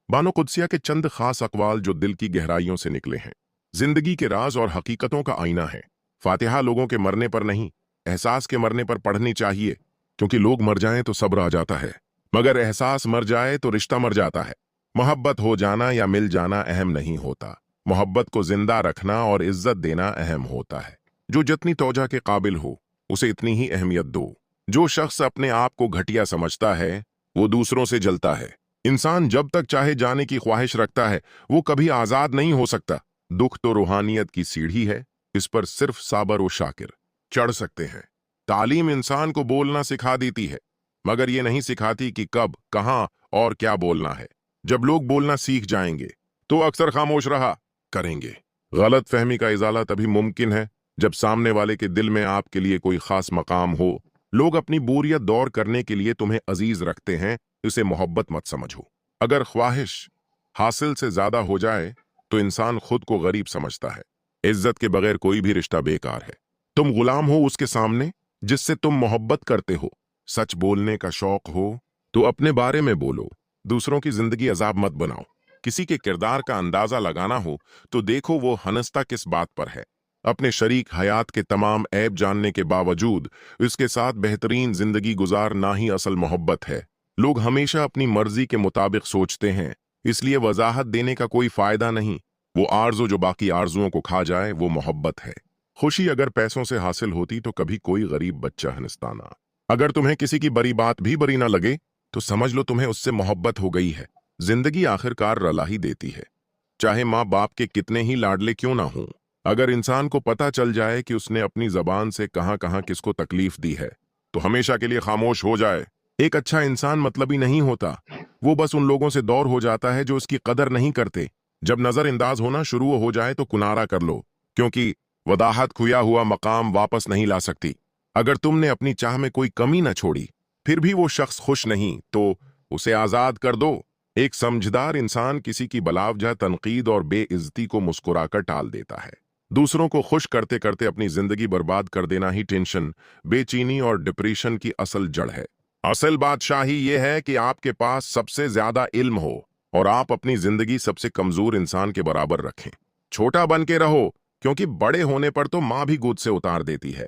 बानो कुद्सिया के चंद खास अक़वाल जो दिल की गहराइयों से निकले हैं। जिंदगी के राज और हकीकतों का आईना है। फातिहा लोगों के मरने पर नहीं, एहसास के मरने पर पढ़नी चाहिए, क्योंकि लोग मर जाएं तो सब्र आ जाता है, मगर एहसास मर जाए तो रिश्ता मर जाता है। मोहब्बत हो जाना या मिल जाना अहम नहीं होता, मोहब्बत को जिंदा रखना और इज्जत देना अहम होता है। जो जितनी तौजा के काबिल हो उसे इतनी ही अहमियत दो। जो शख्स अपने आप को घटिया समझता है वो दूसरों से जलता है। इंसान जब तक चाहे जाने की ख्वाहिश रखता है वो कभी आजाद नहीं हो सकता। दुख तो रूहानियत की सीढ़ी है, इस पर सिर्फ साबर और शाकिर चढ़ सकते हैं। तालीम इंसान को बोलना सिखा देती है, मगर ये नहीं सिखाती कि कब, कहां और क्या बोलना है। जब लोग बोलना सीख जाएंगे तो अक्सर खामोश रहा करेंगे। गलत फहमी का इजाला तभी मुमकिन है जब सामने वाले के दिल में आपके लिए कोई खास मकाम हो। लोग अपनी बोरियत दौर करने के लिए तुम्हें अजीज रखते हैं, इसे मोहब्बत मत समझो। अगर ख्वाहिश हासिल से ज्यादा हो जाए तो इंसान खुद को गरीब समझता है। इज्जत के बगैर कोई भी रिश्ता बेकार है। तुम गुलाम हो उसके सामने जिससे तुम मोहब्बत करते हो। सच बोलने का शौक हो तो अपने बारे में बोलो, दूसरों की जिंदगी अजाब मत बनाओ। किसी के किरदार का अंदाजा लगाना हो तो देखो वो हंसता किस बात पर है। अपने शरीक हयात के तमाम ऐब जानने के बावजूद इसके साथ बेहतरीन जिंदगी गुजारना ही असल मोहब्बत है। लोग हमेशा अपनी मर्जी के मुताबिक सोचते हैं, इसलिए वजाहत देने का कोई फायदा नहीं। वो आरज़ू जो बाकी आरजुओं को खा जाए वो मोहब्बत है। खुशी अगर पैसों से हासिल होती तो कभी कोई गरीब बच्चा हंसता ना। अगर तुम्हें किसी की बड़ी बात भी बड़ी ना लगे तो समझ लो तुम्हें उससे मोहब्बत हो गई है। जिंदगी आखिरकार रला ही देती है, चाहे माँ बाप के कितने ही लाडले क्यों ना हों। अगर इंसान को पता चल जाए कि उसने अपनी जबान से कहां कहां किसको तकलीफ दी है तो हमेशा के लिए खामोश हो जाए। एक अच्छा इंसान मतलबी नहीं होता, वो बस उन लोगों से दूर हो जाता है जो उसकी कदर नहीं करते। जब नजरअंदाज होना शुरू हो जाए तो कुनारा कर लो, क्योंकि वदाहत खोया हुआ मकाम वापस नहीं ला सकती। अगर तुमने अपनी चाह में कोई कमी न छोड़ी फिर भी वो शख्स खुश नहीं तो उसे आजाद कर दो। एक समझदार इंसान किसी की बलावजा तनकीद और बेइज्जती को मुस्कुराकर टाल देता है। दूसरों को खुश करते करते अपनी जिंदगी बर्बाद कर देना ही टेंशन, बेचैनी और डिप्रेशन की असल जड़ है। असल बादशाही यह है कि आपके पास सबसे ज्यादा इल्म हो और आप अपनी जिंदगी सबसे कमजोर इंसान के बराबर रखें। छोटा बन के रहो, क्योंकि बड़े होने पर तो माँ भी गोद से उतार देती है।